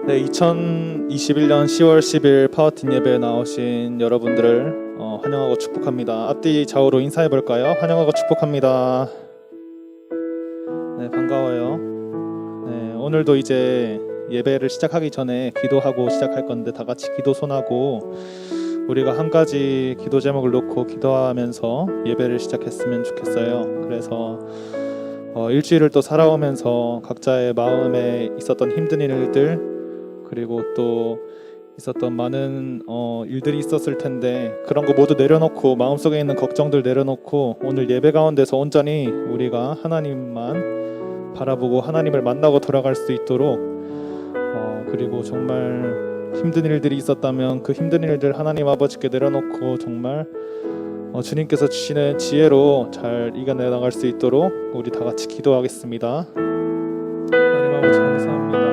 네, 2021년 10월 10일 파워틴 예배에 나오신 여러분들을 환영하고 축복합니다. 앞뒤 좌우로 인사해 볼까요? 환영하고 축복합니다. 네, 반가워요. 네, 오늘도 이제 예배를 시작하기 전에 기도하고 시작할 건데 다 같이 기도 손하고 우리가 한 가지 기도 제목을 놓고 기도하면서 예배를 시작했으면 좋겠어요. 그래서 일주일을 또 살아오면서 각자의 마음에 있었던 힘든 일들 그리고 또 있었던 많은 일들이 있었을 텐데 그런 거 모두 내려놓고 마음속에 있는 걱정들 내려놓고 오늘 예배 가운데서 온전히 우리가 하나님만 바라보고 하나님을 만나고 돌아갈 수 있도록 그리고 정말 힘든 일들이 있었다면 그 힘든 일들 하나님 아버지께 내려놓고 정말 주님께서 주시는 지혜로 잘 이겨내 나갈 수 있도록 우리 다 같이 기도하겠습니다. 하나님 아버지 감사합니다.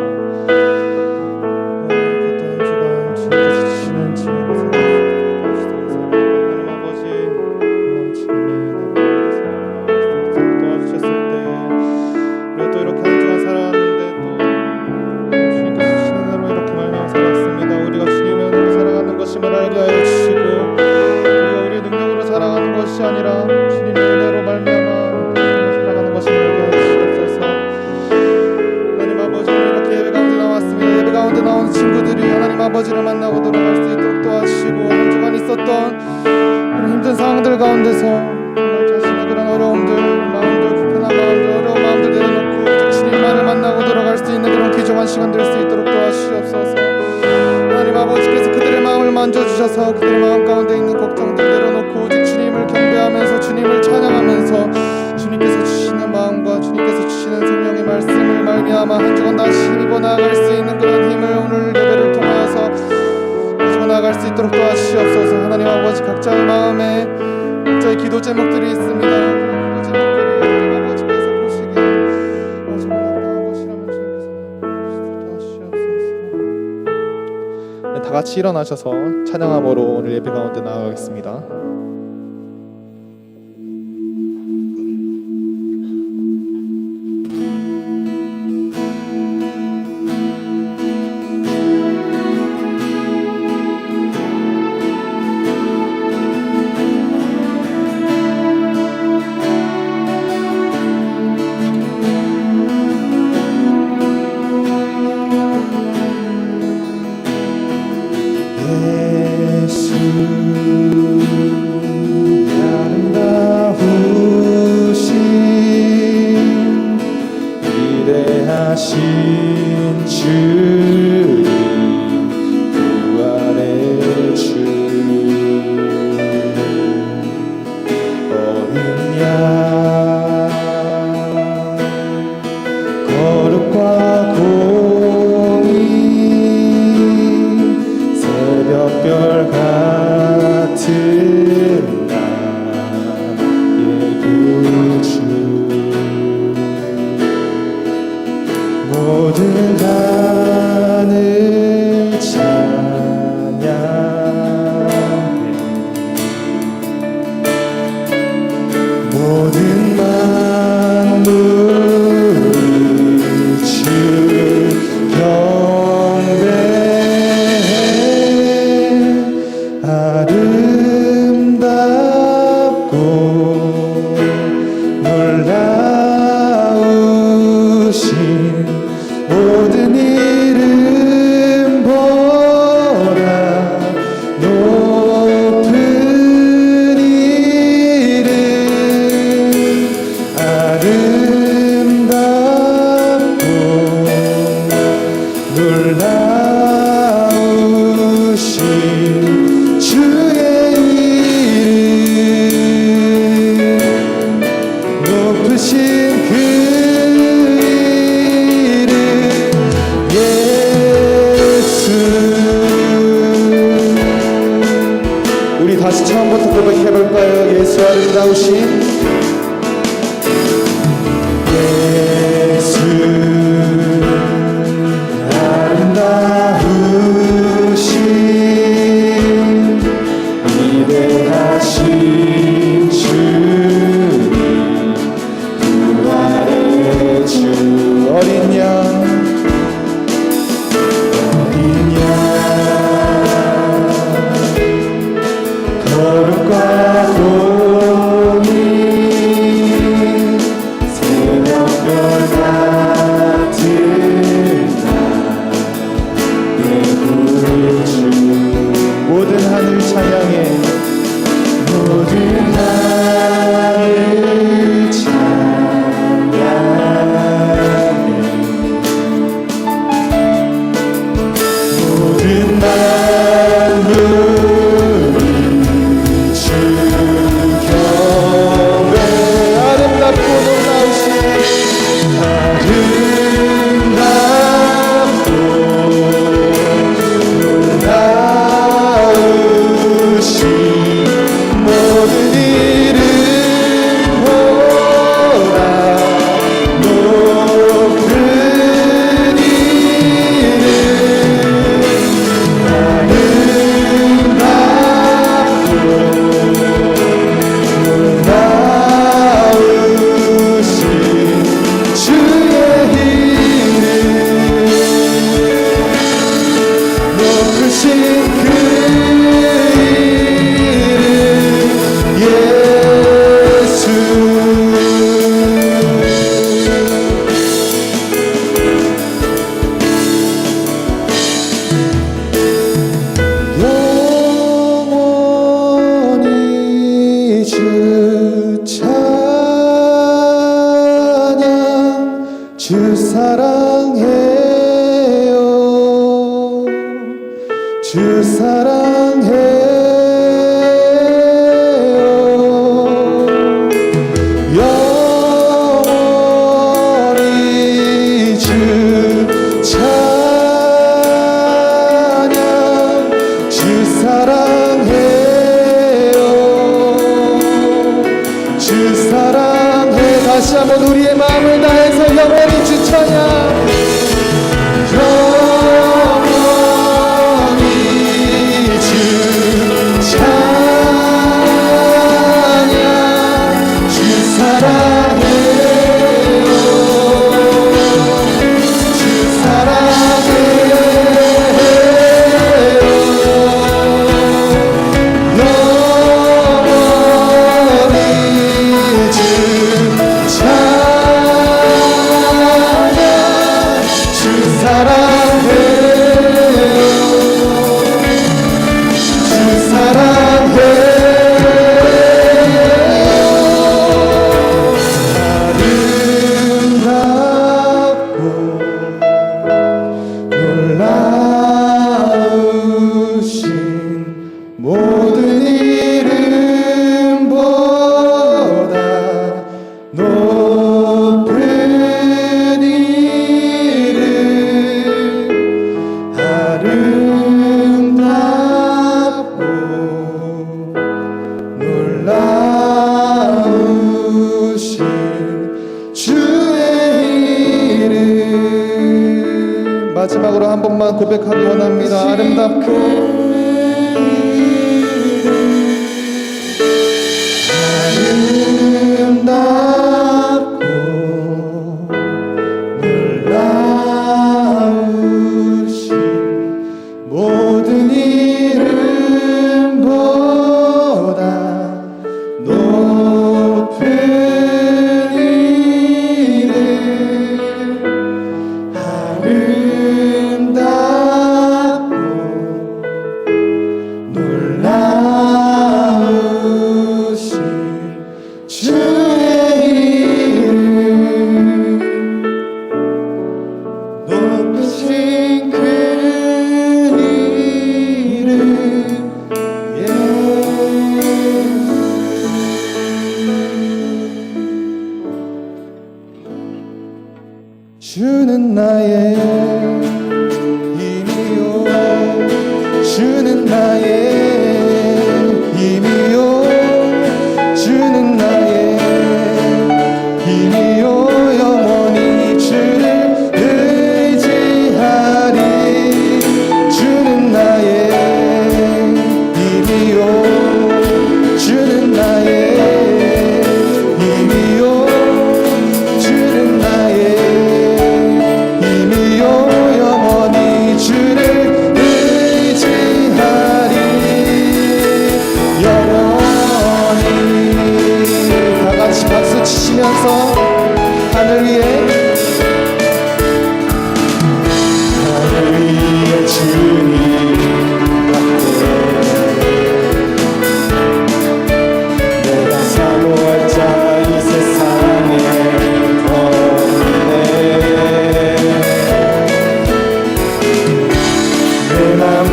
아버지를 만나고 돌아갈 수 있도록 도와주시고 한 주간 있었던 그런 힘든 상황들 가운데서 정말 자신의 그런 어려움들, 마음들, 불편한 마음들, 어려운 마음들 내려놓고 주님만을 만나고 돌아갈 수 있는 그런 귀중한 시간 될 수 있도록 도와주시옵소서. 하나님 아버지께서 그들의 마음을 만져주셔서 그들의 마음 가운데 있는 걱정들 내려놓고 오직 주님을 경배하면서 주님을 찬양하면서 주님께서 주시는 마음과 주님께서 주시는 생명의 말씀을 말미암아 한 주간 다시 힘입어 나아갈 수 있는 그런 힘을 오늘 예배를 통하여서 가지고 나아갈 수 있도록 도와주시옵소서. 하나님 아버지 각자의 마음에 각자의 기도 제목들이 있습니다. 기도 제목들이 하나님 아버지께서 보시기에 정말 합당한 것이라면 주님께서 도와주시옵소서. 네, 다 같이 일어나셔서 찬양함으로 오늘 예배 가운데 나아가겠습니다. 위대하신 주님 부활의 주 어린 양 거룩과 공의 새벽별 같은 나의 구주 모든 하늘 찬양해 모든 만물 주 경배해 아름답고 놀라우신 모든 일 아름다우신 예수 아름다우신 위대하신 주님 부활의 주 어린 양 거룩과 공의 새벽별 같은 나의 구주 모든 하늘 찬양해 모든 하늘 찬양해 모든 만물이 주 경배 아름답고 놀라우신 모든 이름보다 높은 이름 아름답고 놀라우신 주의 이름 높으신 그 이름 예수 영원히 주 찬양 주 사랑해요 주 사랑해요 영원히 주 찬양 주 사랑해요 주 사랑해 다시 한번 우리의 마음을 다해서 영원히 주 찬양 영원히 주 찬양 주 사랑해요 주 사랑해요 영원히 주 찬양 주 사랑해요 주 사랑해요 아름답고 놀라우신 모든 이름보다 높은 이름 아름답고 놀라우신 주의 이름 마지막으로 한 번만 고백하기 원합니다. 아름답고 놀라우신 모든 이름보다 높은 이름 아름답고 놀라우신 주의 이름 높으신 그 이름 주는 나의 힘이요 주는 나의 힘이요 주는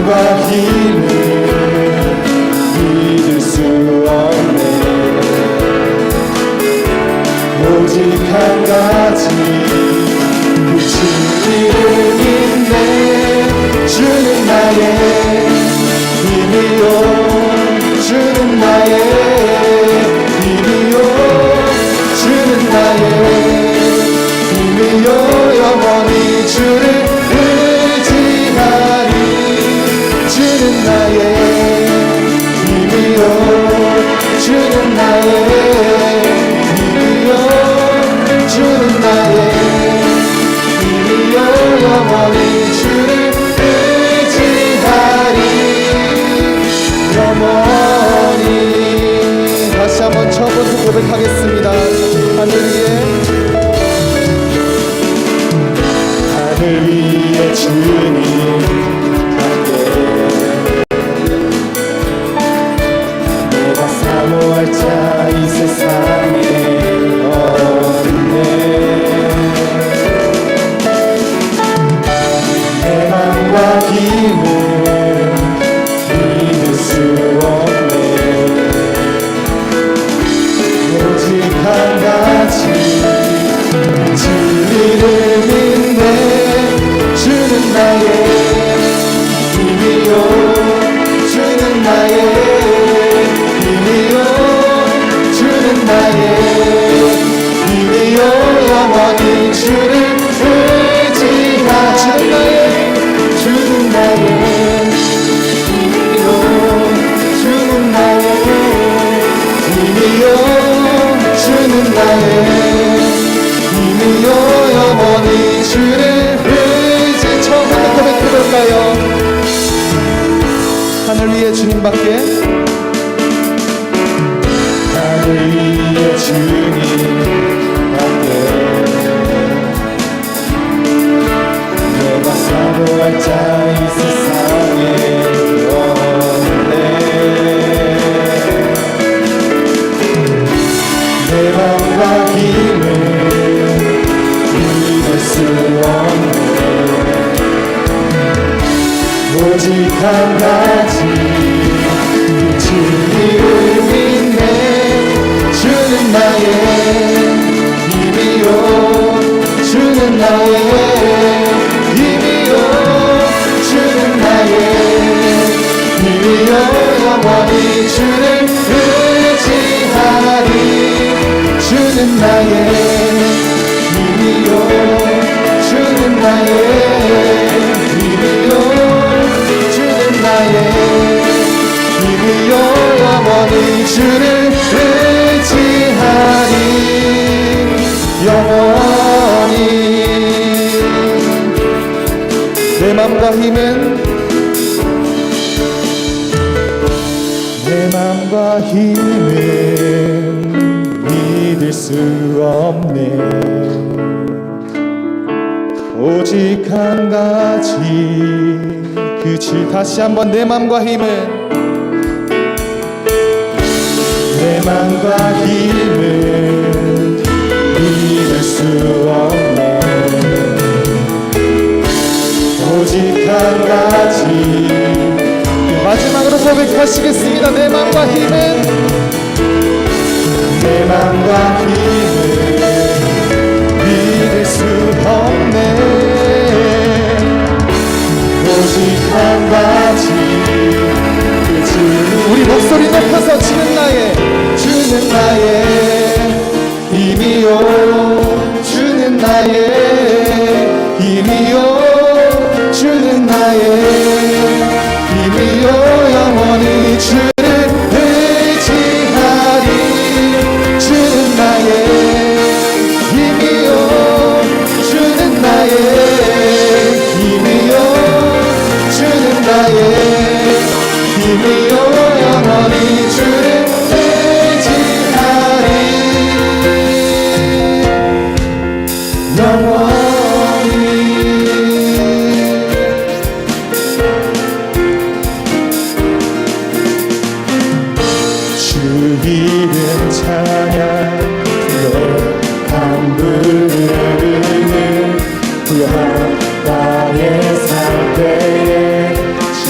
마음과 힘을 믿을 수 없네. 오직 한 가지 그치 이름인데 주는 나의 힘이요 주는 나의 힘이요 주는 나의 힘이요 영원히 주를 의지하리 주는 나의 힘이요 주는 나의 힘이요 주는 나의 힘이요 영원히 주를 의지하리 영원히. 다시 한번 처음부터 고백하겠습니다. 하늘 위에 주님 함께 내가 사모할 자 이 세상에 없네. 내 맘과 힘을 믿을 수 없네. 오직 한 가지 이름인데 주는 나의 힘이요 주는 나의 힘이요 주는 나의 힘이요 영원히 주를 의지하 주는 나의 힘이요 주는 나의 힘이요 주는 나의 힘이요 영원히 주를 의지. 처음부터 고백해볼까요? 하늘 위에 주님밖에 하늘 위에 주님밖에 내가 사모할 자 이 세상에 없네. 내 맘과 힘을 믿을 수 없네. 오직 한 가지 주 이름이네. 주는 나의 힘이요 주는 나의 힘이요 주는 나의 힘이요 영원히 주를 의지하리 주는 나의 힘이요 주는 나의 힘이요 주는 나의 힘이요 영원히 주를 의지하리 영원히. 내 맘과 힘은 내 맘과 힘은 믿을 수 없네. 오직 한 가지 그치. 다시 한번 내 맘과 힘은 내 맘과 힘은 믿을 수 없네. 오직 한 가지 마지막으로 고백하시겠습니다. 내 맘과 힘은 내 맘과 힘은 믿을 수 없네. 오직 한 가지 우리 목소리 높여서 주는 나의 힘이요 주는 나의 힘이요 주는 나의 힘이요 영원히 주를 의지하리 주는 나의 힘이요 주는 나의 힘이요 주는 나의 힘이요 영원히 주를 의지하리 영원히. 주 이름 찬양해 한 부르는 구약 땅에 살 때에 주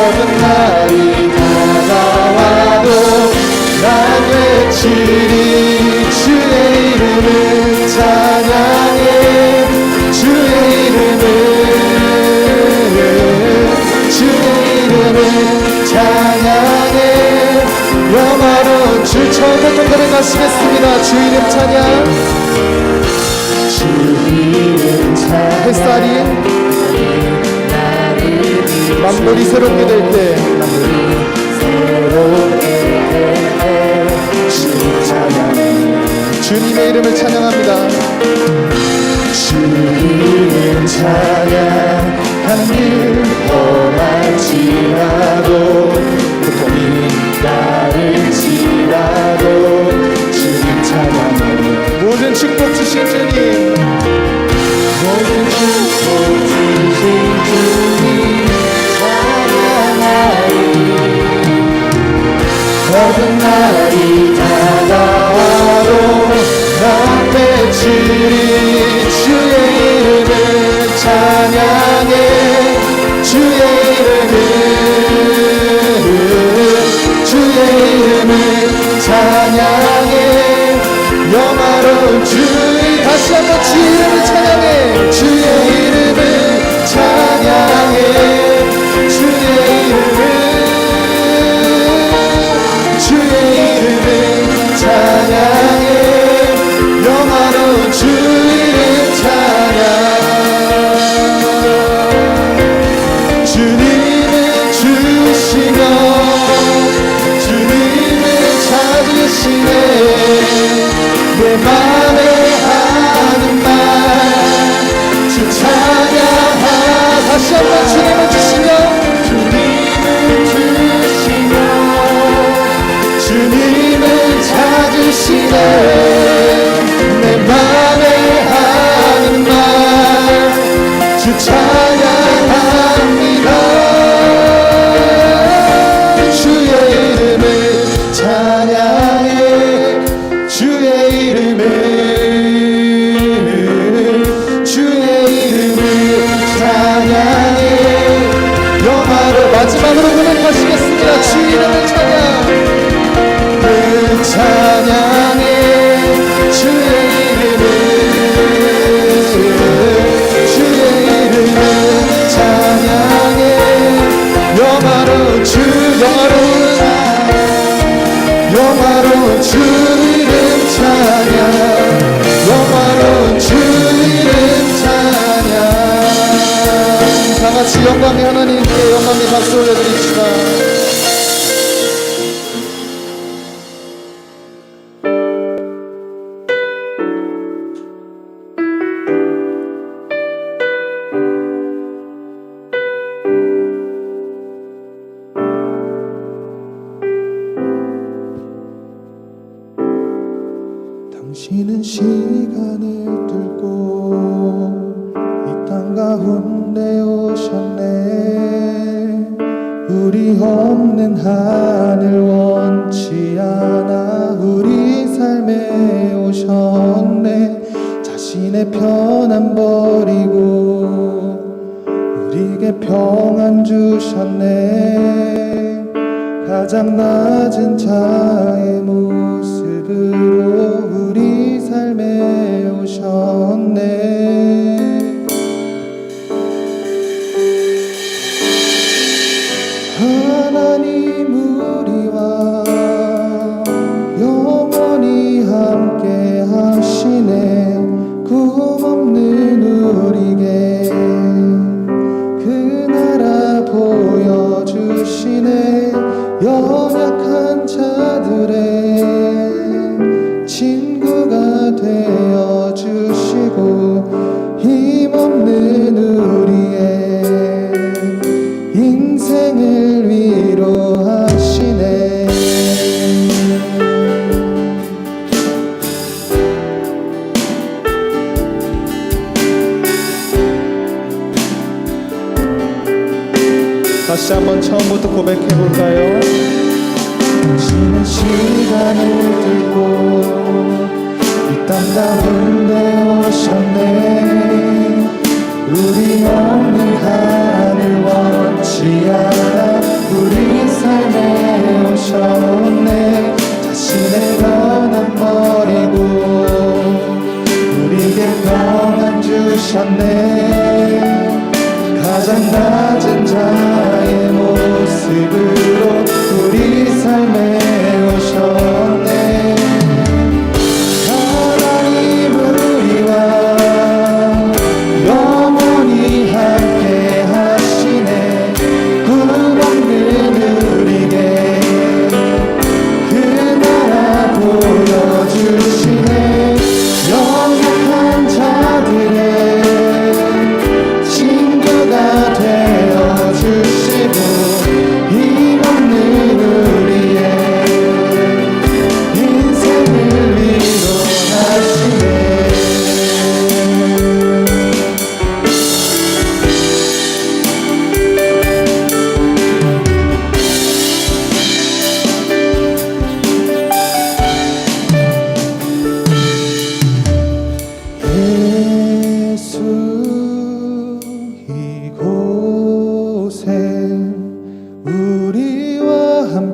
어떤 날이 다가와도 난 외치리 주의 이름을 찬양해 주의 이름을 찬양해 영화로운 주 처음부터 고백하시겠습니다. 주 이름 찬양 주 이름 찬양 햇살이 만물이 새롭게 될 때 주님의 이름을 찬양합니다. 주님 찬양 하나님 험할지라도 고통이 따를지라도 주님 찬양해 모든 축복 주신 주님 모든 축복 주신 주님 찬양하리 어떤 날이 다가와도 난 외치리 주의 이름을 찬양해 주의 이름을 찬양해 영화로운 주의 다시 한번 주의 이름을 찬양해 주의 이름을 찬양해 주의 이름을 찬양해 영화로운 주 이름 찬양 주님을 주시며 주님을 찾으시네 내 맘에 하는 말 주 찬양하 다시 한번 주님을 주시며 주님을 찾으시네 내 맘에 하는 말 주 찬양합니다 주의 이름을 찬양해 주의 이름을 찬양해 영화로 마지막으로 고백하시겠습니다. 주 이름을 찬양 찬양해 주의 이름을 찬양해 영화로운 주 이름 찬양 영화로운 주 이름 찬양 다같이 영광의 하나님께 영광의 박수 올려드립시다. 당신은 시간을 뚫고 이 땅 가운데 오셨네 우리 없는 하늘 원치 않아 우리 삶에 오셨네 자신의 편안 버리고 우리에게 평안 주셨네 가장 낮은 자의 모습으로 우리 삶에 오셨네 하나님 우리와 영원히 함께 하시네 꿈없는 우리에게 그 나라 보여주시네 연약한 자들의 친구가 되어주시고 힘없는 우리의 인생을 위로하시네 다시 한번 처음부터 고백해볼까요? 당신은 시간을 들고 이 땅 가운데 오셨네 우리 없는 하늘 원치 않아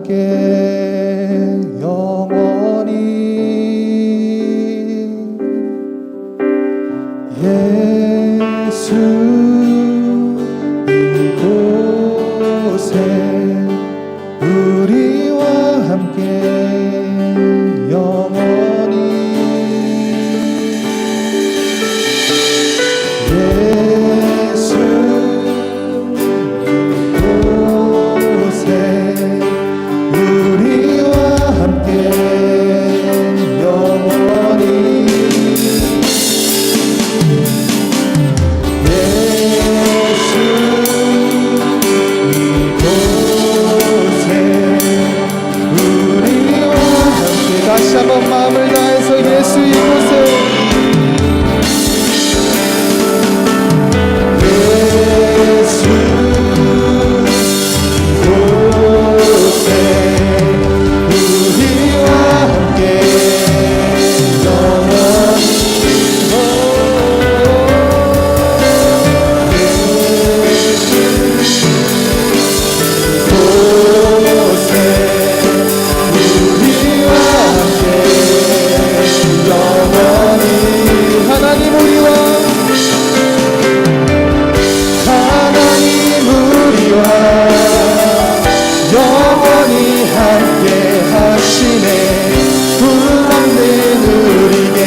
함께 영원히 예수 이곳에 우리와 함께 영원히 예수 이곳에 우리와 함께 영원히 예수 이곳에 우리와 함께 다시 한번 마음을 다해서 예수 이곳에 예수 이곳에 우리와 함께 영원히 이곳에 우리와 함께 영원히 하나님 우리와 영원히 함께 하시네 꿈없는 우리에게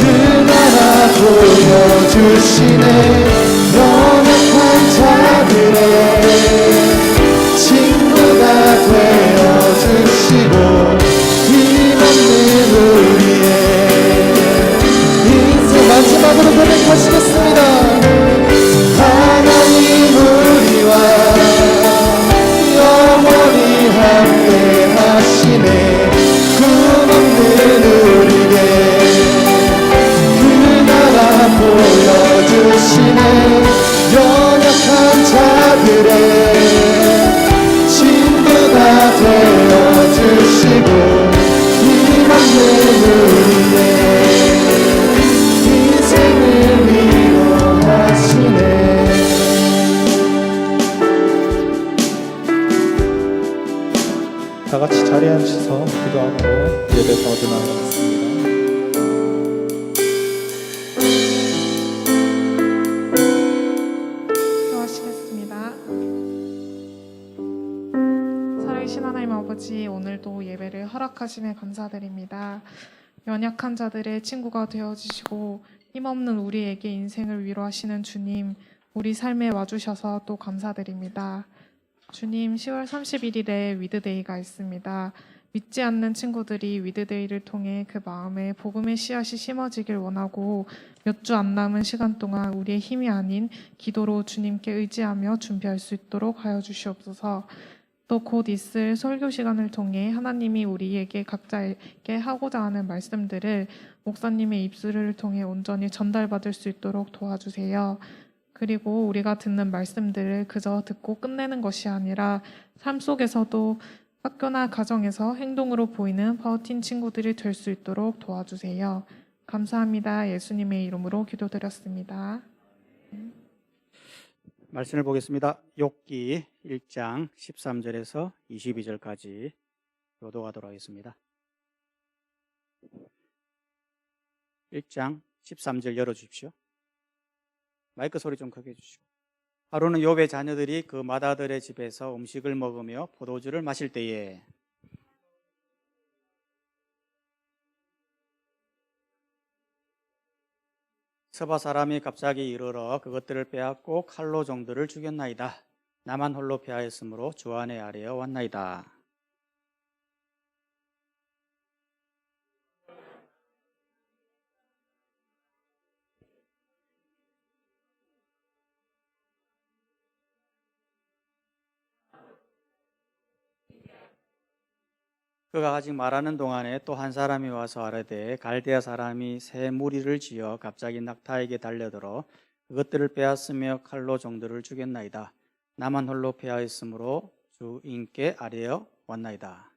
그 나라 보여주시네 연약한 자들의 친구가 되어주시고 힘없는 우리의 인생 마지막으로 고백하시겠습니다. 하나님 우리와 영원히 함께 하시네 꿈없는 우리에게 그 나라 보여주시네 연약한 자들의 친구가 되어주시고 힘없는 우리의 인생을 위로하시네. 다 같이 자리에 앉으셔서 기도하고 예배 거듭나가겠습니다. 기도하시겠습니다. 살아계신 하나님 아버지, 오늘도 예배를 허락하심에 감사드립니다. 연약한 자들의 친구가 되어주시고 힘없는 우리에게 인생을 위로하시는 주님, 우리 삶에 와주셔서 또 감사드립니다. 주님, 10월 31일에 위드데이가 있습니다. 믿지 않는 친구들이 위드데이를 통해 그 마음에 복음의 씨앗이 심어지길 원하고 몇 주 안 남은 시간 동안 우리의 힘이 아닌 기도로 주님께 의지하며 준비할 수 있도록 하여 주시옵소서. 또 곧 있을 설교 시간을 통해 하나님이 우리에게 각자에게 하고자 하는 말씀들을 목사님의 입술을 통해 온전히 전달받을 수 있도록 도와주세요. 그리고 우리가 듣는 말씀들을 그저 듣고 끝내는 것이 아니라 삶 속에서도 학교나 가정에서 행동으로 보이는 파워틴 친구들이 될 수 있도록 도와주세요. 감사합니다. 예수님의 이름으로 기도드렸습니다. 말씀을 보겠습니다. 욥기 1장 13절에서 22절까지 교도하도록 하겠습니다. 1장 13절 열어주십시오. 마이크 소리 좀 크게 해주시고. 하루는 욥의 자녀들이 그 맏아들의 집에서 음식을 먹으며 포도주를 마실 때에 서바 사람이 갑자기 이르러 그것들을 빼앗고 칼로 종들을 죽였나이다. 나만 홀로 패하였으므로 주 안에 아뢰어 왔나이다. 그가 아직 말하는 동안에 또 한 사람이 와서 아뢰되 갈대아 사람이 새 무리를 지어 갑자기 낙타에게 달려들어 그것들을 빼앗으며 칼로 종들을 죽였나이다. 나만 홀로 패하였으므로 주인께 아뢰어 왔나이다.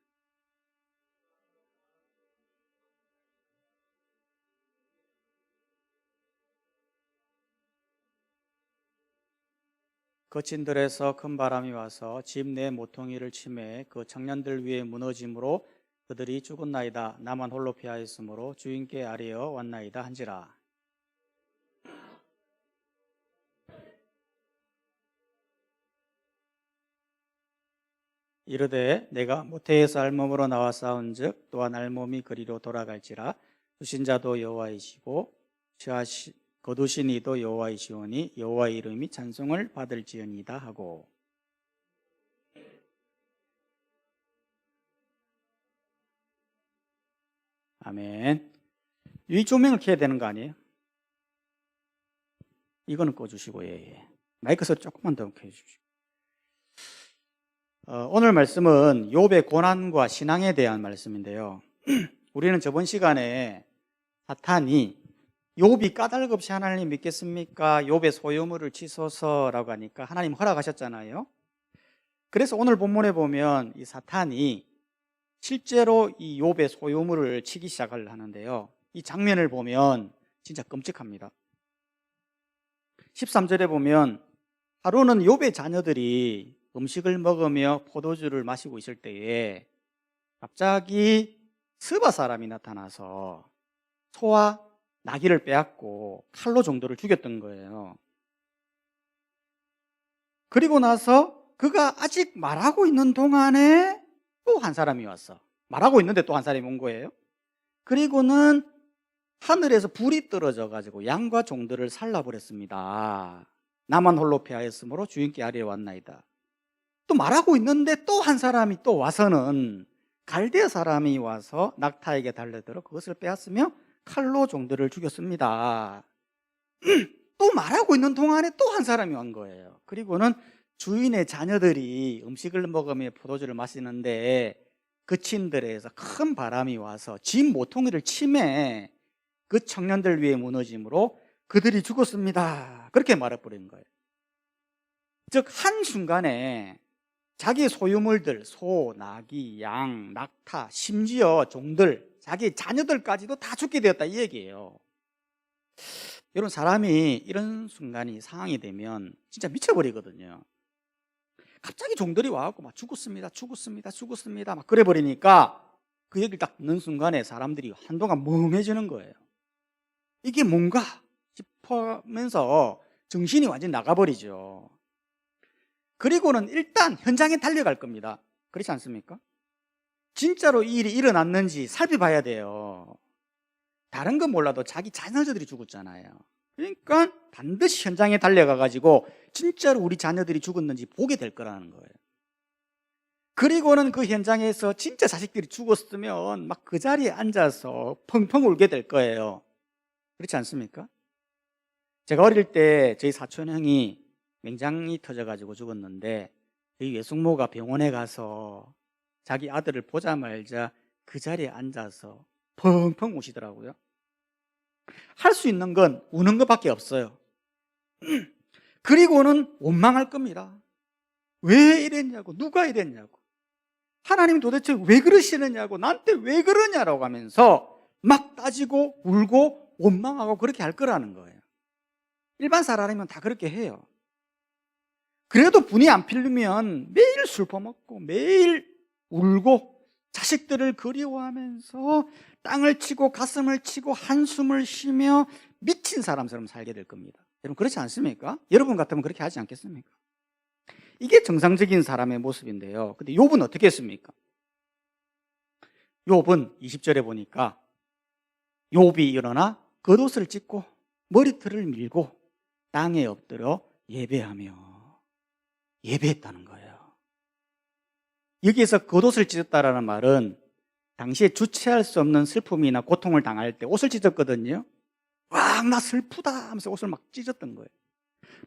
거친 들에서 큰 바람이 와서 집 내 모퉁이를 치매 그 청년들 위에 무너짐으로 그들이 죽었나이다. 나만 홀로 피하였으므로 주인께 아뢰어 왔나이다 한지라. 이르되 내가 모태에서 알몸으로 나와 싸운즉 또한 알몸이 그리로 돌아갈지라. 주신 자도 여호와이시고 거두신 이도 여호와이시오니 여호와의 이름이 찬송을 받을지어니이다 하고. 아멘. 이 조명을 켜야 되는 거 아니에요? 이거는 꺼주시고, 예. 마이크 서 조금만 더 켜주십시오. 오늘 말씀은 욥의 고난과 신앙에 대한 말씀인데요. 우리는 저번 시간에 사탄이 욥이 까닭없이 하나님 믿겠습니까? 욥의 소유물을 치소서라고 하니까 하나님 허락하셨잖아요. 그래서 오늘 본문에 보면 이 사탄이 실제로 이 욥의 소유물을 치기 시작을 하는데요. 이 장면을 보면 진짜 끔찍합니다. 13절에 보면 하루는 욥의 자녀들이 음식을 먹으며 포도주를 마시고 있을 때에 갑자기 스바 사람이 나타나서 소와 나귀를 빼앗고 칼로 정도를 죽였던 거예요. 그리고 나서 그가 아직 말하고 있는 동안에 또 한 사람이 왔어. 말하고 있는데 또 한 사람이 온 거예요. 그리고는 하늘에서 불이 떨어져 가지고 양과 종들을 살라버렸습니다. 나만 홀로 피하였으므로 주인께 아뢰어 왔나이다. 또 말하고 있는데 또 한 사람이 또 와서는 갈대아 사람이 와서 낙타에게 달려들어 그것을 빼앗으며 칼로 종들을 죽였습니다. 또 말하고 있는 동안에 또 한 사람이 온 거예요. 그리고는 주인의 자녀들이 음식을 먹으며 포도주를 마시는데 그친 들에서 큰 바람이 와서 집 모퉁이를 치매 그 청년들 위에 무너짐으로 그들이 죽었습니다. 그렇게 말해버린 거예요. 즉 한순간에 자기의 소유물들, 소, 나귀, 양, 낙타, 심지어 종들, 자기 자녀들까지도 다 죽게 되었다 이 얘기예요. 여러분, 사람이 이런 순간이 상황이 되면 진짜 미쳐버리거든요. 갑자기 종들이 와갖고 막 죽었습니다 막 그래 버리니까 그 얘기를 딱 듣는 순간에 사람들이 한동안 멍해지는 거예요. 이게 뭔가 싶으면서 정신이 완전히 나가버리죠. 그리고는 일단 현장에 달려갈 겁니다. 그렇지 않습니까? 진짜로 이 일이 일어났는지 살펴봐야 돼요. 다른 건 몰라도 자기 자녀들이 죽었잖아요. 그러니까 반드시 현장에 달려가 가지고 진짜로 우리 자녀들이 죽었는지 보게 될 거라는 거예요. 그리고는 그 현장에서 진짜 자식들이 죽었으면 막 그 자리에 앉아서 펑펑 울게 될 거예요. 그렇지 않습니까? 제가 어릴 때 저희 사촌 형이 맹장이 터져가지고 죽었는데 저희 외숙모가 병원에 가서 자기 아들을 보자마자 그 자리에 앉아서 펑펑 우시더라고요. 할 수 있는 건 우는 것밖에 없어요. 그리고는 원망할 겁니다. 왜 이랬냐고, 누가 이랬냐고, 하나님 도대체 왜 그러시느냐고, 나한테 왜 그러냐라고 하면서 막 따지고 울고 원망하고 그렇게 할 거라는 거예요. 일반 사람이면 다 그렇게 해요. 그래도 분이 안 풀리면 매일 술 퍼먹고 매일 울고 자식들을 그리워하면서 땅을 치고 가슴을 치고 한숨을 쉬며 미친 사람처럼 살게 될 겁니다. 여러분, 그렇지 않습니까? 여러분 같으면 그렇게 하지 않겠습니까? 이게 정상적인 사람의 모습인데요. 근데 욥은 어떻게 했습니까? 욥은 20절에 보니까 욥이 일어나 겉옷을 찢고 머리털을 밀고 땅에 엎드려 예배하며 예배했다는 거예요. 여기에서 겉옷을 찢었다라는 말은 당시에 주체할 수 없는 슬픔이나 고통을 당할 때 옷을 찢었거든요. 와, 나 슬프다 하면서 옷을 막 찢었던 거예요.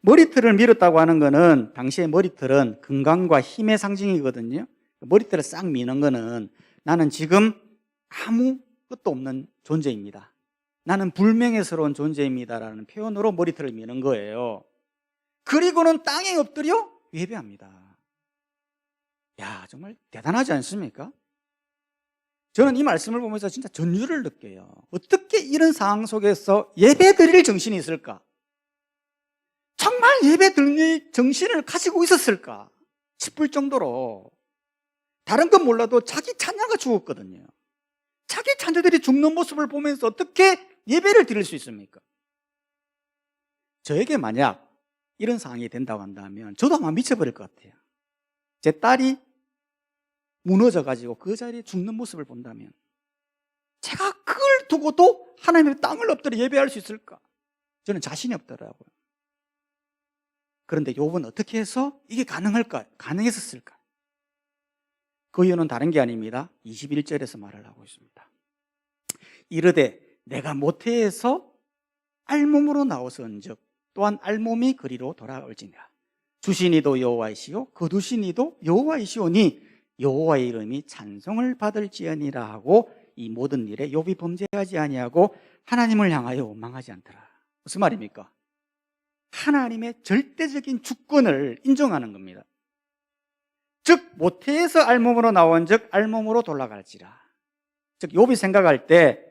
머리털을 밀었다고 하는 거는 당시에 머리털은 건강과 힘의 상징이거든요. 머리털을 싹 미는 거는 나는 지금 아무것도 없는 존재입니다, 나는 불명예스러운 존재입니다라는 표현으로 머리털을 미는 거예요. 그리고는 땅에 엎드려 예배합니다. 야, 정말 대단하지 않습니까? 저는 이 말씀을 보면서 진짜 전율을 느껴요. 어떻게 이런 상황 속에서 예배 드릴 정신이 있을까? 정말 정말 예배 드릴 정신을 가지고 있었을까 싶을 정도로 다른 건 몰라도 자기 자녀가 죽었거든요. 자기 자녀들이 죽는 모습을 보면서 어떻게 예배를 드릴 수 있습니까? 저에게 만약 이런 상황이 된다고 한다면 저도 아마 미쳐버릴 것 같아요. 제 딸이 무너져가지고 그 자리에 죽는 모습을 본다면 제가 그걸 두고도 하나님의 땅을 엎드려 예배할 수 있을까? 저는 자신이 없더라고요. 그런데 욥은 어떻게 해서 이게 가능했었을까? 그 이유는 다른 게 아닙니다. 21절에서 말을 하고 있습니다. 이르되 내가 모태에서 알몸으로 나오선즉 또한 알몸이 그리로 돌아올지니라. 주신 이도 여호와이시요 거두신 이도 여호와이시오니 여호와의 이름이 찬송을 받을지어니라 하고 이 모든 일에 욥이 범죄하지 아니하고 하나님을 향하여 원망하지 않더라. 무슨 말입니까? 하나님의 절대적인 주권을 인정하는 겁니다. 즉 모태에서 알몸으로 나온 즉 알몸으로 돌아갈지라. 즉 욥이 생각할 때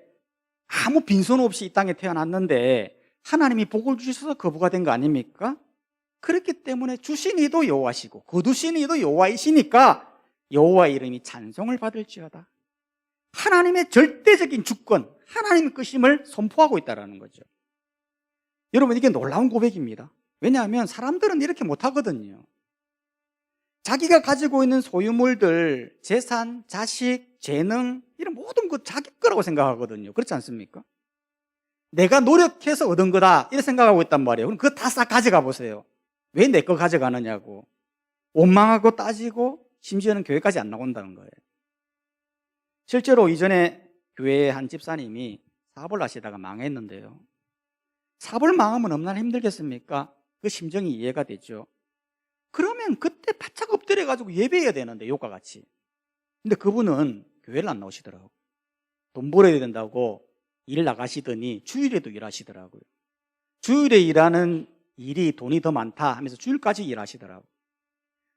아무 빈손 없이 이 땅에 태어났는데 하나님이 복을 주셔서 거부가 된 거 아닙니까? 그렇기 때문에 주신 이도 여호와시고 거두신 이도 여호와이시니까 여호와의 이름이 찬송을 받을지어다. 하나님의 절대적인 주권, 하나님의 것임을 선포하고 있다는 거죠. 여러분 이게 놀라운 고백입니다. 왜냐하면 사람들은 이렇게 못하거든요. 자기가 가지고 있는 소유물들, 재산, 자식, 재능 이런 모든 것 자기 거라고 생각하거든요. 그렇지 않습니까? 내가 노력해서 얻은 거다 이렇게 생각하고 있단 말이에요. 그럼 그거 다 싹 가져가 보세요. 왜 내 거 가져가느냐고 원망하고 따지고 심지어는 교회까지 안 나온다는 거예요. 실제로 이전에 교회의 한 집사님이 사업을 하시다가 망했는데요. 사업을 망하면 얼마나 힘들겠습니까? 그 심정이 이해가 되죠. 그러면 그때 바짝 엎드려가지고 예배해야 되는데 욕과 같이. 근데 그분은 교회를 안 나오시더라고요. 돈 벌어야 된다고 일 나가시더니 주일에도 일하시더라고요. 주일에 일하는 일이 돈이 더 많다 하면서 주일까지 일하시더라고요.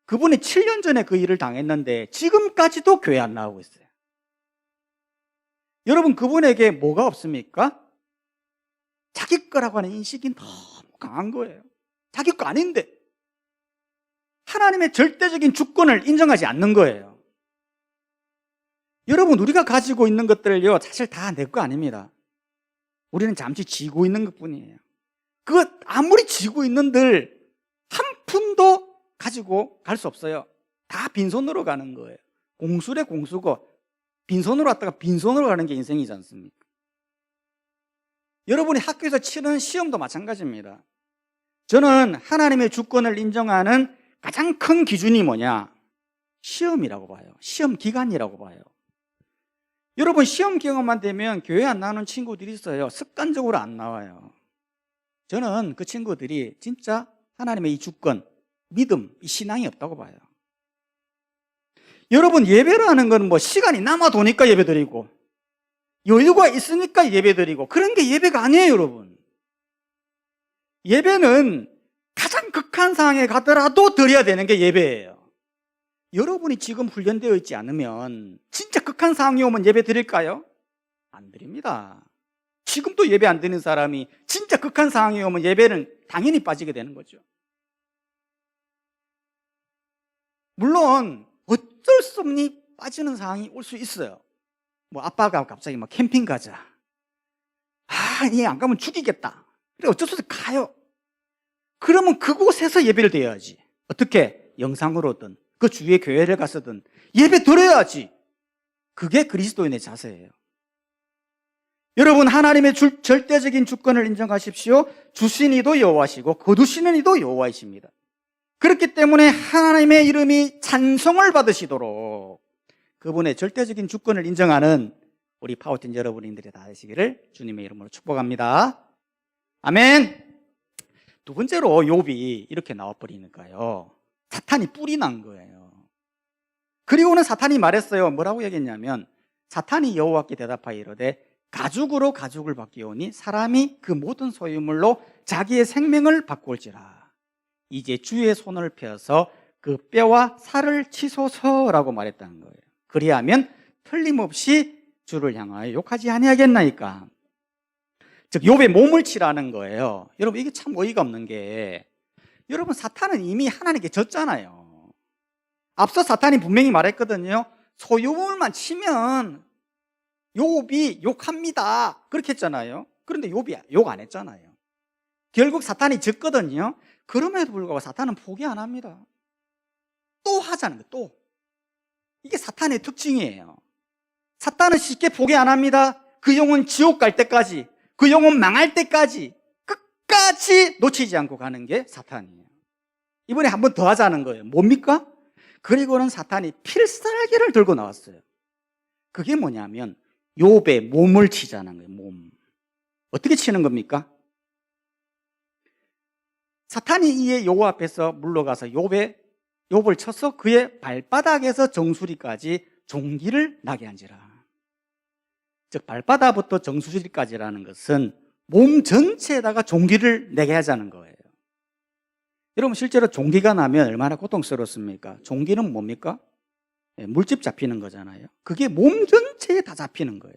그분이 7년 전에 그 일을 당했는데 지금까지도 교회 안 나오고 있어요. 여러분 그분에게 뭐가 없습니까? 자기 거라고 하는 인식이 너무 강한 거예요. 자기 거 아닌데 하나님의 절대적인 주권을 인정하지 않는 거예요. 여러분 우리가 가지고 있는 것들을요 사실 다 내 거 아닙니다. 우리는 잠시 쥐고 있는 것뿐이에요. 그거 아무리 쥐고 있는들 한 푼도 가지고 갈 수 없어요. 다 빈손으로 가는 거예요. 공수래 공수고 빈손으로 왔다가 빈손으로 가는 게 인생이지 않습니까? 여러분이 학교에서 치는 시험도 마찬가지입니다. 저는 하나님의 주권을 인정하는 가장 큰 기준이 뭐냐? 시험이라고 봐요. 시험 기간이라고 봐요. 여러분 시험 기간만 되면 교회 안 나오는 친구들이 있어요. 습관적으로 안 나와요. 저는 그 친구들이 진짜 하나님의 이 주권, 믿음, 이 신앙이 없다고 봐요. 여러분 예배를 하는 건 뭐 시간이 남아도니까 예배드리고 여유가 있으니까 예배드리고 그런 게 예배가 아니에요. 여러분 예배는 가장 극한 상황에 가더라도 드려야 되는 게 예배예요. 여러분이 지금 훈련되어 있지 않으면 진짜 극한 상황이 오면 예배 드릴까요? 안 드립니다. 지금도 예배 안 드리는 사람이 진짜 극한 상황이 오면 예배는 당연히 빠지게 되는 거죠. 물론 어쩔 수 없니 빠지는 상황이 올 수 있어요. 뭐 아빠가 갑자기 막 캠핑 가자. 얘 안 가면 죽이겠다. 그래 어쩔 수 없이 가요. 그러면 그곳에서 예배를 드려야지. 어떻게? 영상으로든 그 주위에 교회를 갔었든 예배 드려야지. 그게 그리스도인의 자세예요. 여러분 하나님의 절대적인 주권을 인정하십시오. 주신 이도 여호와시고 거두시는 이도 여호와이십니다. 그렇기 때문에 하나님의 이름이 찬송을 받으시도록 그분의 절대적인 주권을 인정하는 우리 파워틴 여러분들이 다 되시기를 주님의 이름으로 축복합니다. 아멘. 두 번째로 욥이 이렇게 나와버리니까요 사탄이 뿔이 난 거예요. 그리고는 사탄이 말했어요. 뭐라고 얘기했냐면 사탄이 여호와께 대답하여 이르되 가죽으로 가죽을 바뀌오니 사람이 그 모든 소유물로 자기의 생명을 바꿀지라. 이제 주의 손을 펴서 그 뼈와 살을 치소서라고 말했다는 거예요. 그리하면 틀림없이 주를 향하여 욕하지 아니하겠나이까. 즉 욥의 몸을 치라는 거예요. 여러분 이게 참 어이가 없는 게 여러분, 사탄은 이미 하나님께 졌잖아요. 앞서 사탄이 분명히 말했거든요. 소유물만 치면 욥이 욕합니다. 그렇게 했잖아요. 그런데 욥이 욕 안 했잖아요. 결국 사탄이 졌거든요. 그럼에도 불구하고 사탄은 포기 안 합니다. 또 하자는 거예요. 또. 이게 사탄의 특징이에요. 사탄은 쉽게 포기 안 합니다. 그 영혼 지옥 갈 때까지, 그 영혼 망할 때까지 끝까지 놓치지 않고 가는 게 사탄이에요. 이번에 한 번 더 하자는 거예요. 뭡니까? 그리고는 사탄이 필살기를 들고 나왔어요. 그게 뭐냐면 욥의 몸을 치자는 거예요. 몸. 어떻게 치는 겁니까? 사탄이 이에 욥 앞에서 물러가서 욥을 쳐서 그의 발바닥에서 정수리까지 종기를 나게 한지라. 즉 발바닥부터 정수리까지라는 것은 몸 전체에다가 종기를 내게 하자는 거예요. 여러분, 실제로 종기가 나면 얼마나 고통스럽습니까? 종기는 뭡니까? 물집 잡히는 거잖아요. 그게 몸 전체에 다 잡히는 거예요.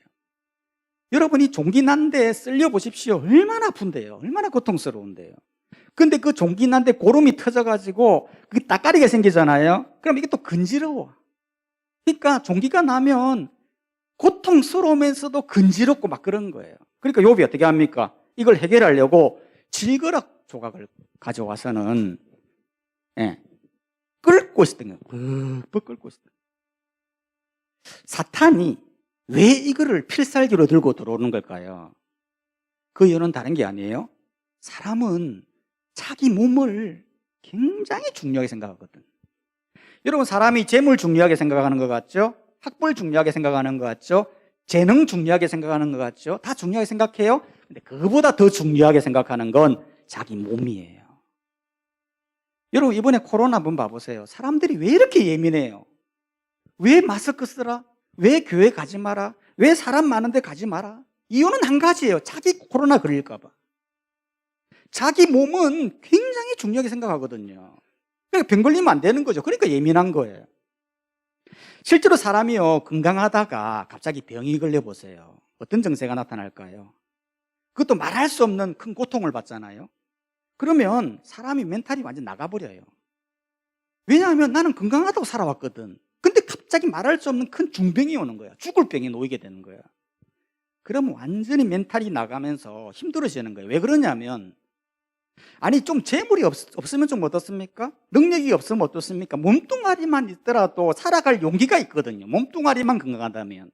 여러분이 종기 난 데 쓸려 보십시오. 얼마나 아픈데요. 얼마나 고통스러운데요. 근데 그 종기 난 데 고름이 터져가지고 그게 따까리가 생기잖아요. 그럼 이게 또 근지러워. 그러니까 종기가 나면 고통스러우면서도 근지럽고 막 그런 거예요. 그러니까 욥이 어떻게 합니까? 이걸 해결하려고 질그락 조각을 가져와서는 끓고 있었던 거예요. 끓고 있었던 거예요. 사탄이 왜 이거를 필살기로 들고 들어오는 걸까요? 그 이유는 다른 게 아니에요. 사람은 자기 몸을 굉장히 중요하게 생각하거든. 여러분, 사람이 재물 중요하게 생각하는 것 같죠? 학벌 중요하게 생각하는 것 같죠? 재능 중요하게 생각하는 것 같죠? 다 중요하게 생각해요. 근데 그거보다 더 중요하게 생각하는 건 자기 몸이에요. 여러분, 이번에 코로나 한번 봐보세요. 사람들이 왜 이렇게 예민해요? 왜 마스크 쓰라? 왜 교회 가지 마라? 왜 사람 많은데 가지 마라? 이유는 한 가지예요. 자기 코로나 걸릴까 봐. 자기 몸은 굉장히 중요하게 생각하거든요. 그러니까 병 걸리면 안 되는 거죠. 그러니까 예민한 거예요. 실제로 사람이요, 건강하다가 갑자기 병이 걸려보세요. 어떤 증세가 나타날까요? 그것도 말할 수 없는 큰 고통을 받잖아요. 그러면 사람이 멘탈이 완전 나가버려요. 왜냐하면 나는 건강하다고 살아왔거든. 근데 갑자기 말할 수 없는 큰 중병이 오는 거야. 죽을 병에 놓이게 되는 거야. 그러면 완전히 멘탈이 나가면서 힘들어지는 거예요. 왜 그러냐면, 아니 좀 재물이 없으면 좀 어떻습니까? 능력이 없으면 어떻습니까? 몸뚱아리만 있더라도 살아갈 용기가 있거든요. 몸뚱아리만 건강하다면.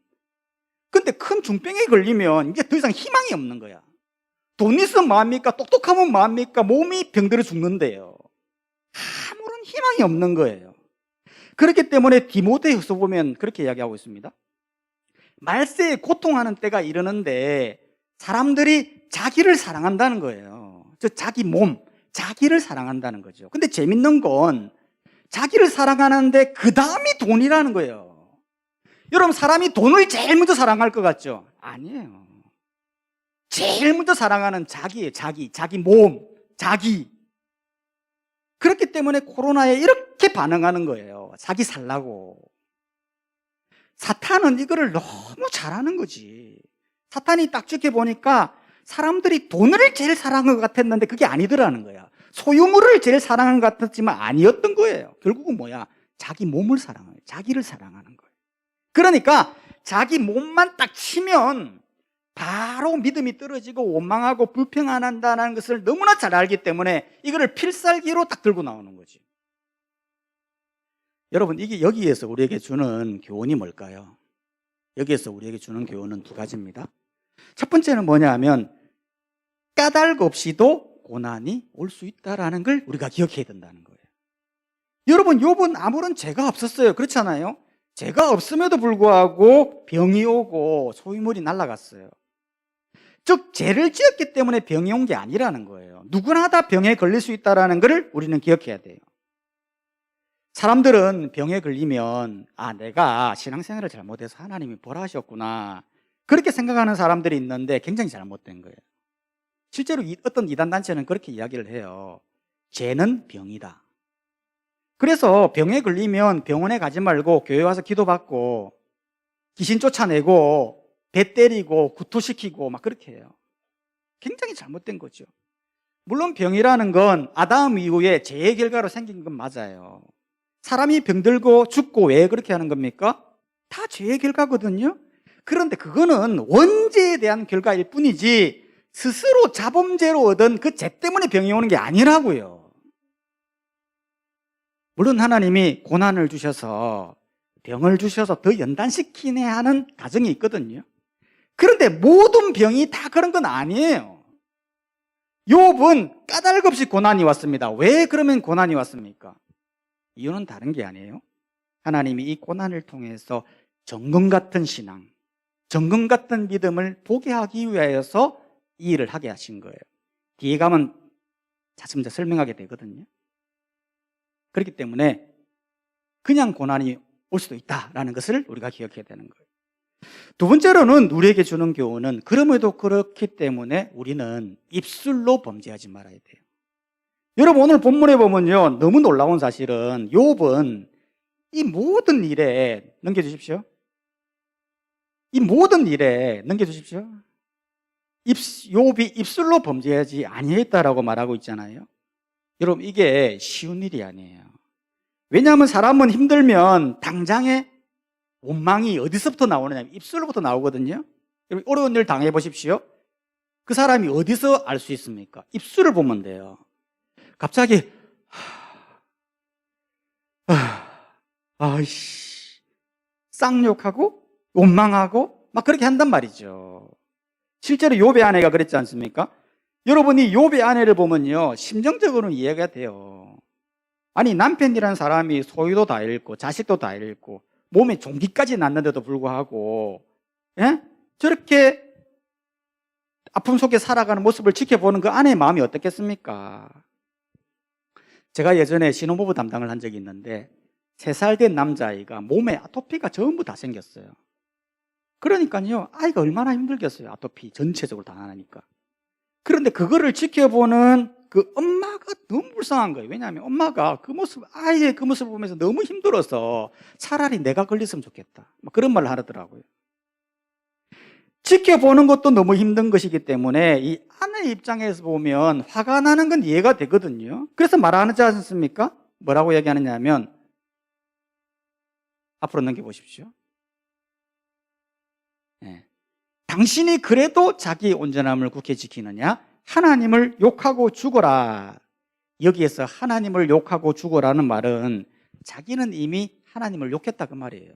근데 큰 중병에 걸리면 이제 더 이상 희망이 없는 거야. 돈 있으면 뭐합니까? 똑똑하면 뭐합니까? 몸이 병들어 죽는데요. 아무런 희망이 없는 거예요. 그렇기 때문에 디모데후서 보면 그렇게 이야기하고 있습니다. 말세에 고통하는 때가 이르는데 사람들이 자기를 사랑한다는 거예요. 즉 자기 몸, 자기를 사랑한다는 거죠. 근데 재밌는 건 자기를 사랑하는데 그 다음이 돈이라는 거예요. 여러분, 사람이 돈을 제일 먼저 사랑할 것 같죠? 아니에요. 제일 먼저 사랑하는 자기예요. 자기 몸, 자기. 그렇기 때문에 코로나에 이렇게 반응하는 거예요. 자기 살라고. 사탄은 이거를 너무 잘하는 거지. 사탄이 딱 지켜보니까 사람들이 돈을 제일 사랑한 것 같았는데 그게 아니더라는 거야. 소유물을 제일 사랑한 것 같았지만 아니었던 거예요. 결국은 뭐야? 자기 몸을 사랑해요. 자기를 사랑하는 거예요. 그러니까 자기 몸만 딱 치면 바로 믿음이 떨어지고 원망하고 불평한다는 것을 너무나 잘 알기 때문에 이거를 필살기로 딱 들고 나오는 거지. 여러분, 이게 여기에서 우리에게 주는 교훈이 뭘까요? 여기에서 우리에게 주는 교훈은 두 가지입니다. 첫 번째는 뭐냐 하면 까닭 없이도 고난이 올 수 있다는 걸 우리가 기억해야 된다는 거예요. 여러분, 욥은 아무런 죄가 없었어요. 그렇잖아요? 죄가 없음에도 불구하고 병이 오고 소유물이 날아갔어요. 즉 죄를 지었기 때문에 병이 온 게 아니라는 거예요. 누구나 다 병에 걸릴 수 있다는 걸 우리는 기억해야 돼요. 사람들은 병에 걸리면 내가 신앙생활을 잘못해서 하나님이 벌하셨구나 그렇게 생각하는 사람들이 있는데 굉장히 잘못된 거예요. 실제로 어떤 이단단체는 그렇게 이야기를 해요. 죄는 병이다. 그래서 병에 걸리면 병원에 가지 말고 교회 와서 기도받고 귀신 쫓아내고 배 때리고 구토시키고 막 그렇게 해요. 굉장히 잘못된 거죠. 물론 병이라는 건 아담 이후에 죄의 결과로 생긴 건 맞아요. 사람이 병들고 죽고 왜 그렇게 하는 겁니까? 다 죄의 결과거든요. 그런데 그거는 원죄에 대한 결과일 뿐이지 스스로 자범죄로 얻은 그 죄 때문에 병이 오는 게 아니라고요. 물론 하나님이 고난을 주셔서 병을 주셔서 더 연단시키네 하는 가정이 있거든요. 그런데 모든 병이 다 그런 건 아니에요. 욥은 까닭없이 고난이 왔습니다. 왜 그러면 고난이 왔습니까? 이유는 다른 게 아니에요. 하나님이 이 고난을 통해서 정금 같은 신앙, 정금 같은 믿음을 보게 하기 위하여서 이 일을 하게 하신 거예요. 뒤에 가면 차츰 설명하게 되거든요. 그렇기 때문에 그냥 고난이 올 수도 있다라는 것을 우리가 기억해야 되는 거예요. 두 번째로는 우리에게 주는 교훈은 그럼에도 그렇기 때문에 우리는 입술로 범죄하지 말아야 돼요. 여러분 오늘 본문에 보면요, 너무 놀라운 사실은 욥은 이 모든 일에 넘겨주십시오. 이 모든 일에 넘겨주십시오. 욥이 입술로 범죄하지 아니했다라고 말하고 있잖아요. 여러분 이게 쉬운 일이 아니에요. 왜냐하면 사람은 힘들면 당장에 원망이 어디서부터 나오느냐, 입술로부터 나오거든요. 여러분 어려운 일 당해보십시오. 그 사람이 어디서 알 수 있습니까? 입술을 보면 돼요. 갑자기 아이씨 쌍욕하고 원망하고 막 그렇게 한단 말이죠. 실제로 욥의 아내가 그랬지 않습니까? 여러분이 욥의 아내를 보면요, 심정적으로는 이해가 돼요. 아니 남편이라는 사람이 소유도 다 잃고 자식도 다 잃고 몸에 종기까지 났는데도 불구하고 저렇게 아픔 속에 살아가는 모습을 지켜보는 그 아내의 마음이 어떻겠습니까? 제가 예전에 신혼부부 담당을 한 적이 있는데 3살 된 남자아이가 몸에 아토피가 전부 다 생겼어요. 그러니까요, 아이가 얼마나 힘들겠어요. 아토피 전체적으로 다 나니까. 그런데 그거를 지켜보는 그 엄마가 너무 불쌍한 거예요. 왜냐하면 엄마가 그 모습, 아이의 그 모습을 보면서 너무 힘들어서 차라리 내가 걸렸으면 좋겠다, 그런 말을 하더라고요. 지켜보는 것도 너무 힘든 것이기 때문에 이 아내 입장에서 보면 화가 나는 건 이해가 되거든요. 그래서 말하지 않습니까? 뭐라고 얘기하느냐 하면, 앞으로 넘겨보십시오. 네. 당신이 그래도 자기 온전함을 굳게 지키느냐? 하나님을 욕하고 죽어라. 여기에서 하나님을 욕하고 죽어라는 말은 자기는 이미 하나님을 욕했다 그 말이에요.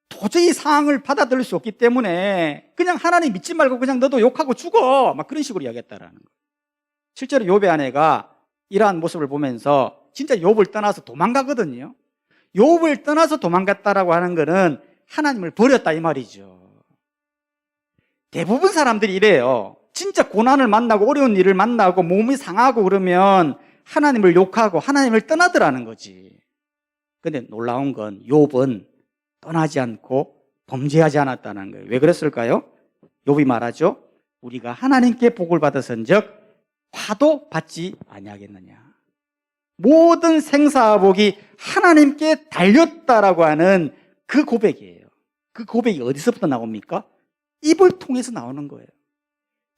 도저히 상황을 받아들일 수 없기 때문에 그냥 하나님 믿지 말고 그냥 너도 욕하고 죽어, 막 그런 식으로 이야기했다라는 거예요. 실제로 욥의 아내가 이러한 모습을 보면서 진짜 욥을 떠나서 도망가거든요. 욥을 떠나서 도망갔다라고 하는 거는 하나님을 버렸다 이 말이죠. 대부분 사람들이 이래요. 진짜 고난을 만나고 어려운 일을 만나고 몸이 상하고 그러면 하나님을 욕하고 하나님을 떠나더라는 거지. 근데 놀라운 건 욥은 떠나지 않고 범죄하지 않았다는 거예요. 왜 그랬을까요? 욥이 말하죠. 우리가 하나님께 복을 받았은즉 화도 받지 아니하겠느냐. 모든 생사복이 하나님께 달렸다라고 하는 그 고백이에요. 그 고백이 어디서부터 나옵니까? 입을 통해서 나오는 거예요.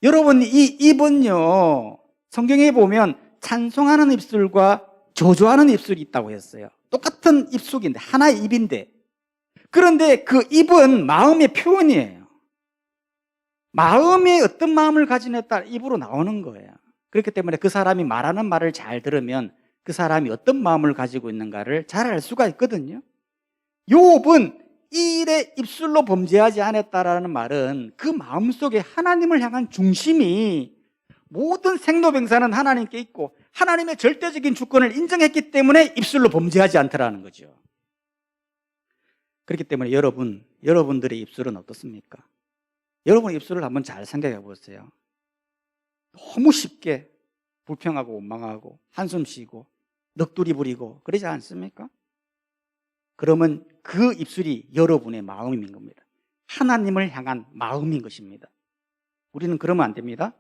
여러분 이 입은요, 성경에 보면 찬송하는 입술과 저주하는 입술이 있다고 했어요. 똑같은 입속인데 하나의 입인데, 그런데 그 입은 마음의 표현이에요. 마음에 어떤 마음을 가지느냐에 따라 입으로 나오는 거예요. 그렇기 때문에 그 사람이 말하는 말을 잘 들으면 그 사람이 어떤 마음을 가지고 있는가를 잘 알 수가 있거든요. 욥은 이 일에 입술로 범죄하지 않았다라는 말은 그 마음속에 하나님을 향한 중심이, 모든 생로병사는 하나님께 있고 하나님의 절대적인 주권을 인정했기 때문에 입술로 범죄하지 않더라는 거죠. 그렇기 때문에 여러분들의 입술은 어떻습니까? 여러분의 입술을 한번 잘 생각해 보세요. 너무 쉽게 불평하고 원망하고 한숨 쉬고 넋두리 부리고 그러지 않습니까? 그러면 그 입술이 여러분의 마음인 겁니다. 하나님을 향한 마음인 것입니다. 우리는 그러면 안 됩니다.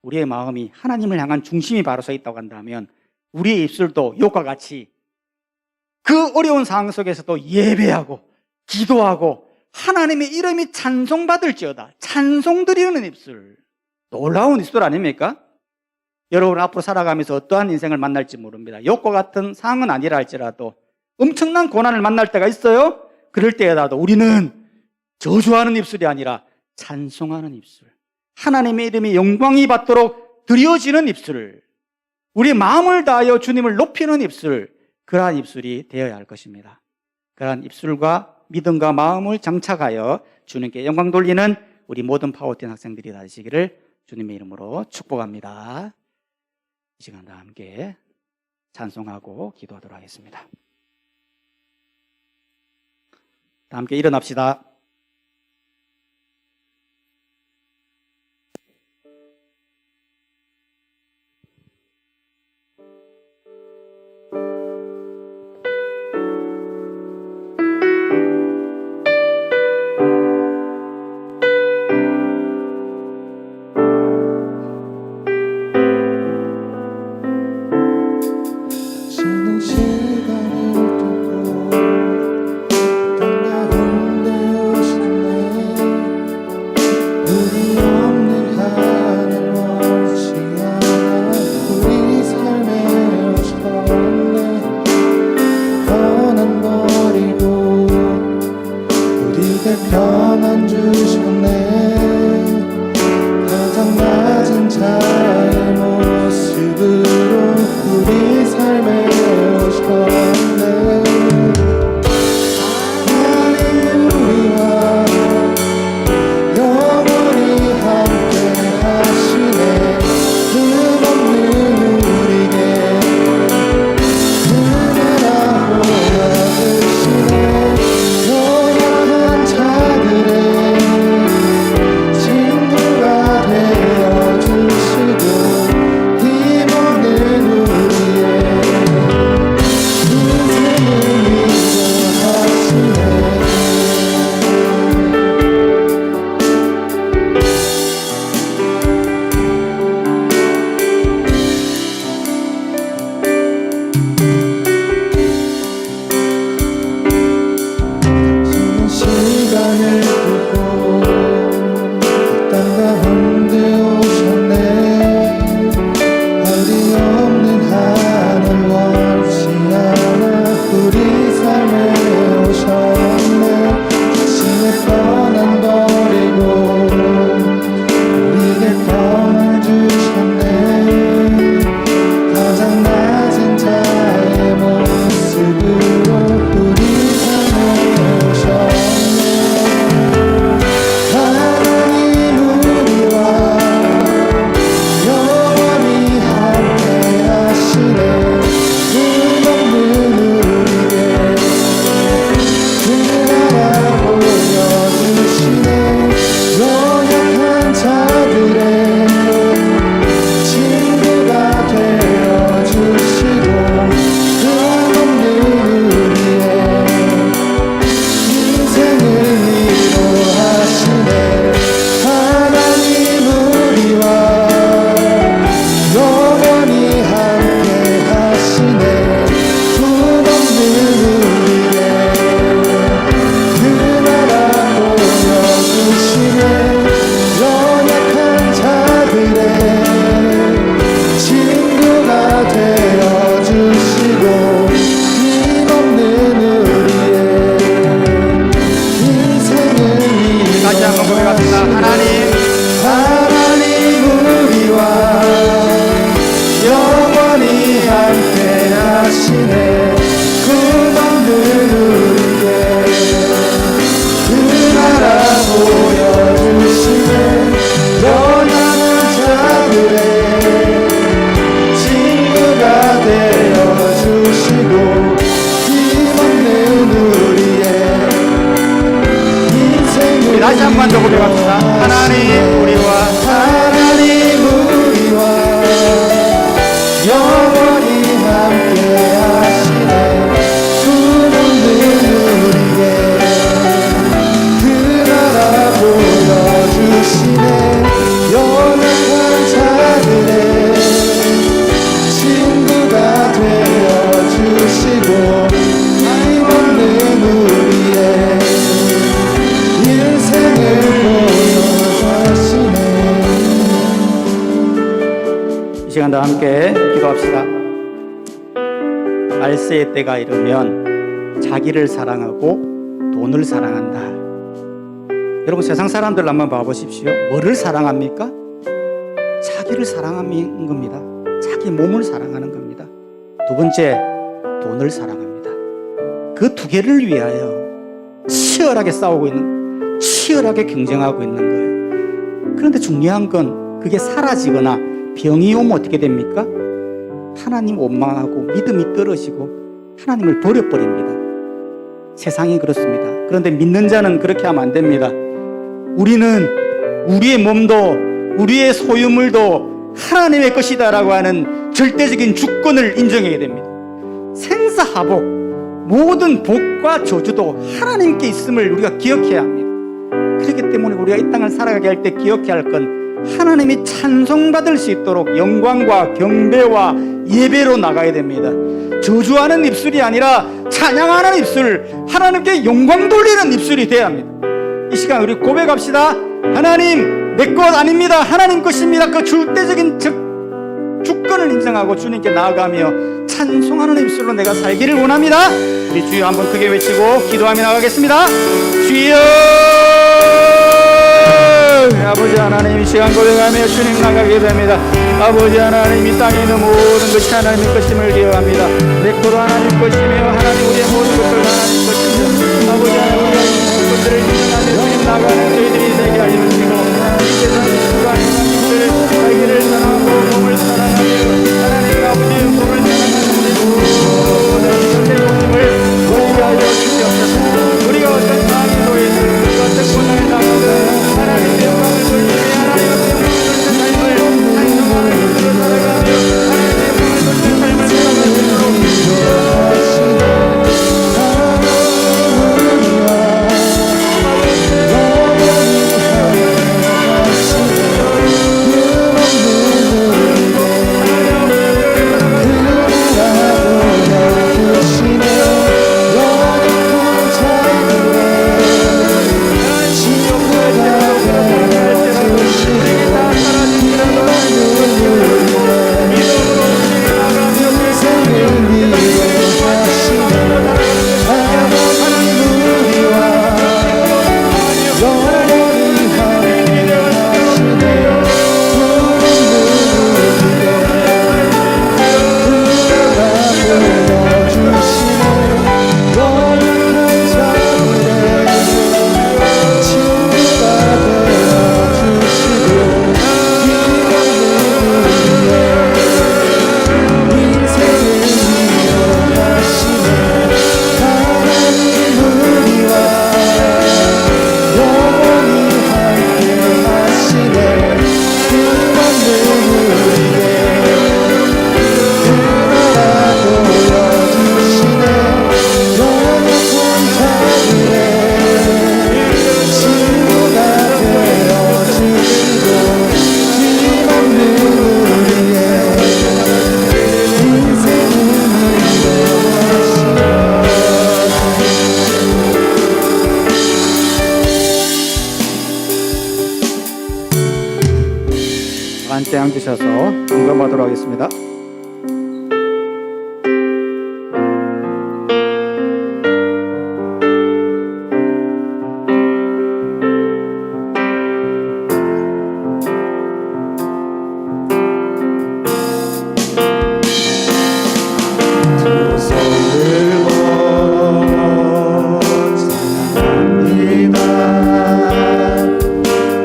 우리의 마음이 하나님을 향한 중심이 바로 서 있다고 한다면 우리의 입술도 욥과 같이 그 어려운 상황 속에서도 예배하고 기도하고 하나님의 이름이 찬송받을지어다 찬송드리는 입술, 놀라운 입술 아닙니까? 여러분 앞으로 살아가면서 어떠한 인생을 만날지 모릅니다. 욕과 같은 상황은 아니라 할지라도 엄청난 고난을 만날 때가 있어요. 그럴 때에라도 우리는 저주하는 입술이 아니라 찬송하는 입술, 하나님의 이름이 영광이 받도록 드려지는 입술, 우리의 마음을 다하여 주님을 높이는 입술, 그러한 입술이 되어야 할 것입니다. 그러한 입술과 믿음과 마음을 장착하여 주님께 영광 돌리는 우리 모든 파워팀 학생들이 되시기를 주님의 이름으로 축복합니다. 이 시간 다 함께 찬송하고 기도하도록 하겠습니다. 다 함께 일어납시다. 지는 시간을 두고 땅 가운데 함께 기도합시다. 말세의 때가 이르면 자기를 사랑하고 돈을 사랑한다. 여러분, 세상 사람들 한번 봐보십시오. 뭐를 사랑합니까? 자기를 사랑하는 겁니다. 자기 몸을 사랑하는 겁니다. 두 번째, 돈을 사랑합니다. 그 두 개를 위하여 치열하게 싸우고 있는, 치열하게 경쟁하고 있는 거예요. 그런데 중요한 건 그게 사라지거나 병이 오면 어떻게 됩니까? 하나님 원망하고 믿음이 떨어지고 하나님을 버려버립니다. 세상이 그렇습니다. 그런데 믿는 자는 그렇게 하면 안 됩니다. 우리는 우리의 몸도 우리의 소유물도 하나님의 것이다라고 하는 절대적인 주권을 인정해야 됩니다. 생사하복, 모든 복과 저주도 하나님께 있음을 우리가 기억해야 합니다. 그렇기 때문에 우리가 이 땅을 살아가게 할 때 기억해야 할 건 하나님이 찬송받을 수 있도록 영광과 경배와 예배로 나가야 됩니다. 저주하는 입술이 아니라 찬양하는 입술, 하나님께 영광 돌리는 입술이 돼야 합니다. 이 시간 우리 고백합시다. 하나님, 내 것 아닙니다. 하나님 것입니다. 그 절대적인 주권을 인정하고 주님께 나아가며 찬송하는 입술로 내가 살기를 원합니다. 우리 주여 한번 크게 외치고 기도하며 나가겠습니다. 주여! 아버지 하나님, 이 시간 고백하며 주님 나가게 됩니다. 아버지 하나님, 이 땅에 있는 모든 것이 하나님의 것임을 기억합니다. 내 것도 하나님 것이며 하나님 우리의 모든 것들 하나님 것이며 아버지 하나님, 우리가 이 것들을 인정하며 주님 나가는 저희들이 되게 하여 주시고 이 세상 수많은 사람들을 자기를 사랑하고 몸을 사랑하며 하나님 아버지 몸을 사랑하는 모든 현대 모습을 보이게 하여 주시옵소서. 우리가 어떤 마음이 놓여있는 어떤 고난을 당하든 하나님의 영광을 돌리며 하나님의 영광을 돌리는 삶을 찬송하는 것으로 살아가며 하나님의 영광을 돌리는 삶을 함께 앉으셔서 공감하도록 하겠습니다.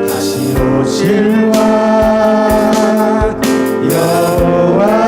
다시 오실 왕 여호와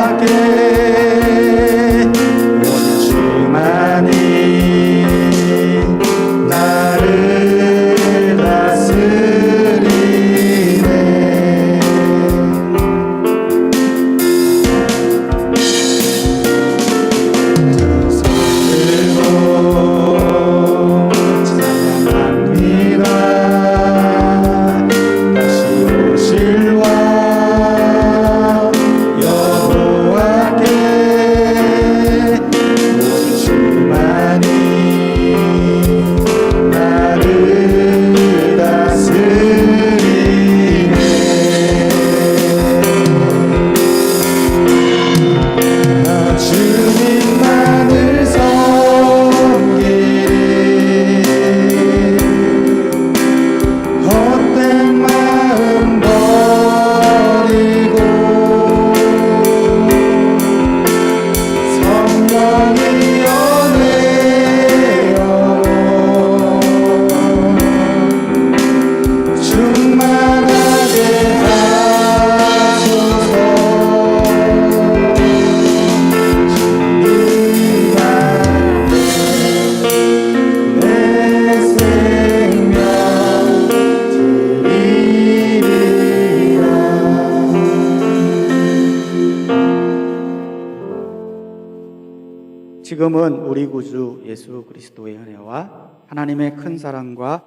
지금은 우리 구주 예수 그리스도의 은혜와 하나님의 큰 사랑과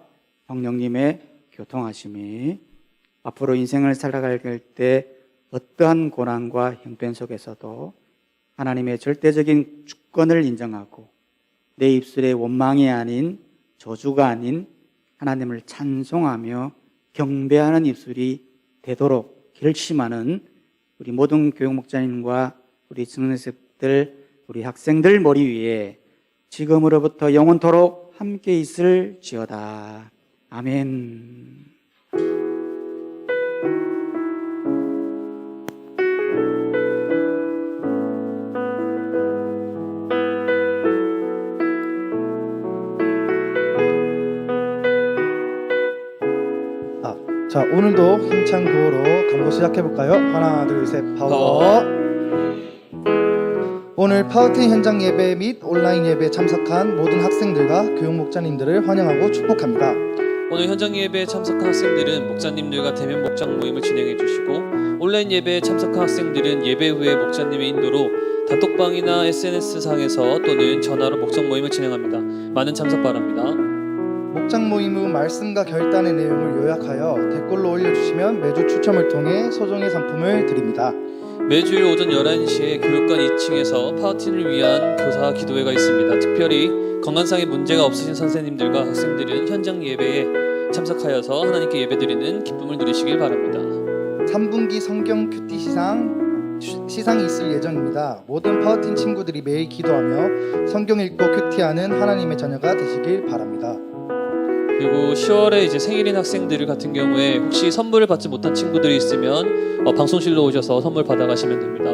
성령님의 교통하심이 앞으로 인생을 살아갈 때 어떠한 고난과 형편 속에서도 하나님의 절대적인 주권을 인정하고 내 입술의 원망이 아닌 저주가 아닌 하나님을 찬송하며 경배하는 입술이 되도록 결심하는 우리 모든 교육 목자님과 우리 증언생들, 우리 학생들 머리 위에 지금으로부터 영원토록 함께 있을지어다. 아멘. 자, 오늘도 힘찬 구호로 강도 시작해볼까요? 하나, 둘, 셋, 파워. 오늘 파워팀 현장 예배 및 온라인 예배에 참석한 모든 학생들과 교육 목자님들을 환영하고 축복합니다. 오늘 현장 예배에 참석한 학생들은 목자님들과 대면 목장 모임을 진행해 주시고, 온라인 예배에 참석한 학생들은 예배 후에 목자님의 인도로 단톡방이나 SNS상에서 또는 전화로 목장 모임을 진행합니다. 많은 참석 바랍니다. 목장 모임 후 말씀과 결단의 내용을 요약하여 댓글로 올려주시면 매주 추첨을 통해 소정의 상품을 드립니다. 매주일 오전 11시에 교육관 2층에서 파워틴을 위한 교사 기도회가 있습니다. 특별히 건강상의 문제가 없으신 선생님들과 학생들은 현장 예배에 참석하여서 하나님께 예배드리는 기쁨을 누리시길 바랍니다. 3분기 성경 큐티 시상이 있을 예정입니다. 모든 파워팀 친구들이 매일 기도하며 성경 읽고 큐티하는 하나님의 자녀가 되시길 바랍니다. 그리고 10월에 이제 생일인 학생들 같은 경우에 혹시 선물을 받지 못한 친구들이 있으면 방송실로 오셔서 선물 받아가시면 됩니다.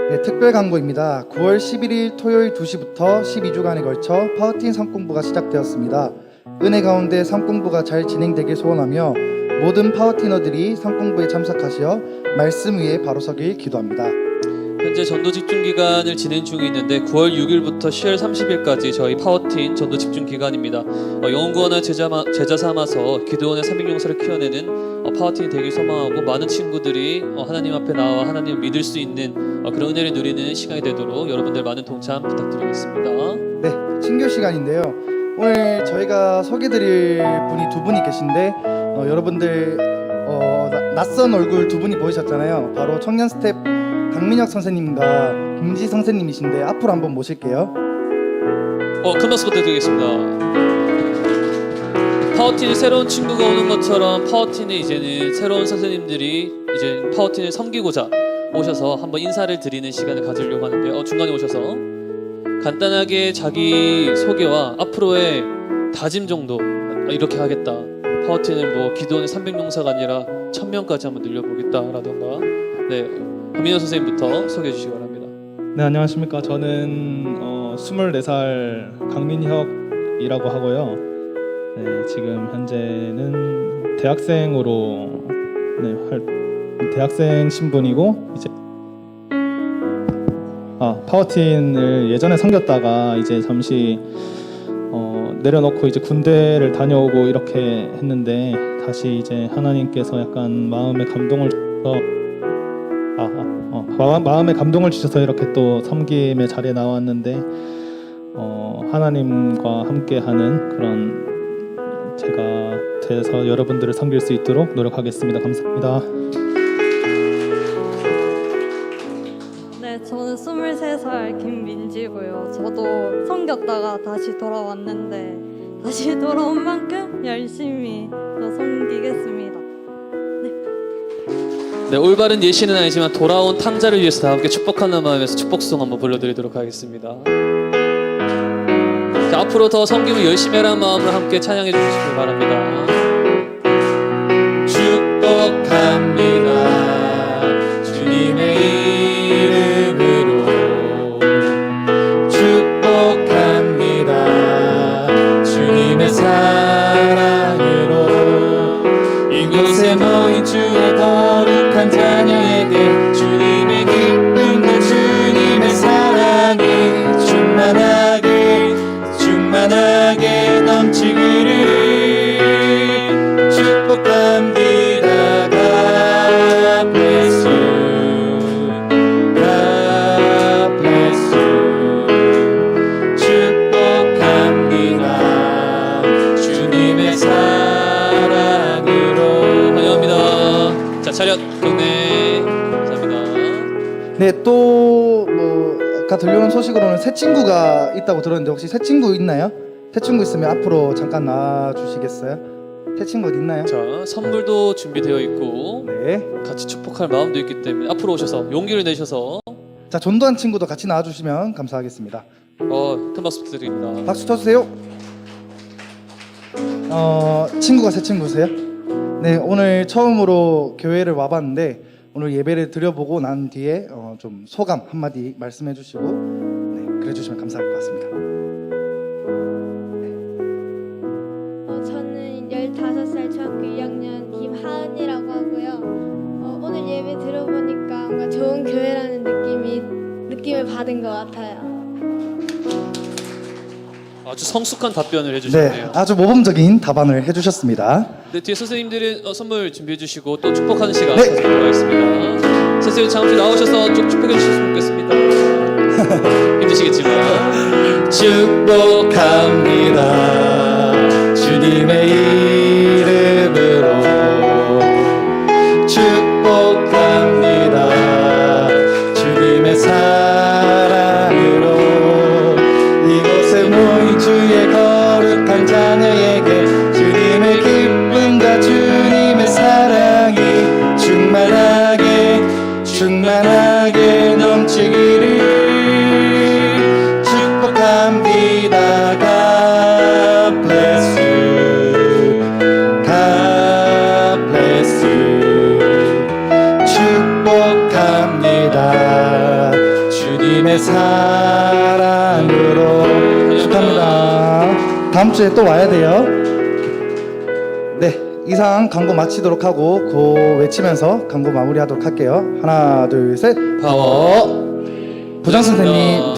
네, 특별 광고입니다. 9월 11일 토요일 2시부터 12주간에 걸쳐 파워팀 상공부가 시작되었습니다. 은혜 가운데 상공부가 잘 진행되길 소원하며 모든 파워티너들이 상공부에 참석하시어 말씀 위에 바로 서길 기도합니다. 현재 전도 집중 기간을 진행 중에 있는데 9월 6일부터 10월 30일까지 저희 파워틴 전도 집중 기간입니다. 영혼 구원을 제자 삼아서 기도원의 300용사를 키워내는 파워틴이 되길 소망하고, 많은 친구들이 하나님 앞에 나와 하나님을 믿을 수 있는 그런 은혜를 누리는 시간이 되도록 여러분들 많은 동참 부탁드리겠습니다. 네, 친교 시간인데요. 오늘 저희가 소개드릴 분이 두 분이 계신데 여러분들 낯선 얼굴 두 분이 보이셨잖아요. 바로 청년 스텝 강민혁 선생님과 김지 선생님이신데 앞으로 한번 모실게요. 큰 박수 부탁드리겠습니다. 파워틴에 새로운 친구가 오는 것처럼 파워틴에 이제는 새로운 선생님들이 이제 파워틴을 섬기고자 오셔서 한번 인사를 드리는 시간을 가지려고 하는데요. 중간에 오셔서 간단하게 자기 소개와 앞으로의 다짐 정도, 이렇게 하겠다, 파워틴을 뭐 기도원의 300용사가 아니라 1000명까지 한번 늘려보겠다라던가, 네, 강민호 선생님부터 소개해 주시기 바랍니다. 네, 안녕하십니까. 저는 24살 강민혁이라고 하고요. 네, 지금 현재는 대학생으로 대학생 신분이고, 이제 파워틴을 예전에 섬겼다가 이제 잠시 내려놓고 이제 군대를 다녀오고 이렇게 했는데, 다시 이제 하나님께서 약간 마음의 감동을 주셔서 이렇게 또 섬김의 자리에 나왔는데, 하나님과 함께하는 그런 제가 돼서 여러분들을 섬길 수 있도록 노력하겠습니다. 감사합니다. 네, 저는 23살 김민지고요. 저도 섬겼다가 다시 돌아왔는데 다시 돌아온 만큼 열심히 또 섬기겠습니다. 네, 올바른 예시는 아니지만 돌아온 탕자를 위해서 다 함께 축복하는 마음에서 축복송 한번 불러드리도록 하겠습니다. 자, 앞으로 더 섬김을 열심히 하라는 마음으로 함께 찬양해 주시기 바랍니다. 축복합니다. 주님의 이름으로 축복합니다. 주님의 사랑으로 이곳에 모인 주의 거룩한 자녀에게 주님의 기쁨과 주님의 사랑이 충만하게 넘치기를 네, 또 뭐 아까 들려온 소식으로는 새 친구가 있다고 들었는데 혹시 새 친구 있나요? 새 친구 있으면 앞으로 잠깐 나와 주시겠어요? 새 친구 어디 있나요? 자, 선물도 준비되어 있고 네. 같이 축복할 마음도 있기 때문에 앞으로 오셔서 용기를 내셔서 자, 전도한 친구도 같이 나와 주시면 감사하겠습니다. 큰 박수 부탁드립니다. 박수 쳐주세요. 친구가 새 친구세요? 네, 오늘 처음으로 교회를 와봤는데 오늘 예배를 드려보고 난 뒤에 좀 소감 한마디 말씀해 주시고 네, 그래 주시면 감사할 것 같습니다. 저는 15살 중학교 2학년 김하은이라고 하고요. 오늘 예배 들어보니까 뭔가 좋은 교회라는 느낌을 받은 것 같아요. 아주 성숙한 답변을 네, 해주셨네요. 아주 모범적인 답안을 해주셨습니다. 네, 뒤에 선생님들은 선물 준비해 주시고 또 축복하는 시간 네. 가지도록 하겠습니다. 선생님 잠시 나오셔서 좀 축복해 주셨으면 좋겠습니다. 힘드시겠지만 축복합니다. 주님의 이름으로 축복합니다. 주님의 사랑으로 이곳에 모인 주의 거룩한 자녀에게 주님의 기쁨과 주님의 사랑이 충만하게 넘치기를 축복합니다. God bless you. God bless you. 축복합니다. 주님의 사랑으로 축복합니다. 다음 주에 또 와야 돼요. 네, 이상 광고 마치도록 하고 고 외치면서 광고 마무리하도록 할게요. 하나, 둘, 셋. 파워. 부장 선생님.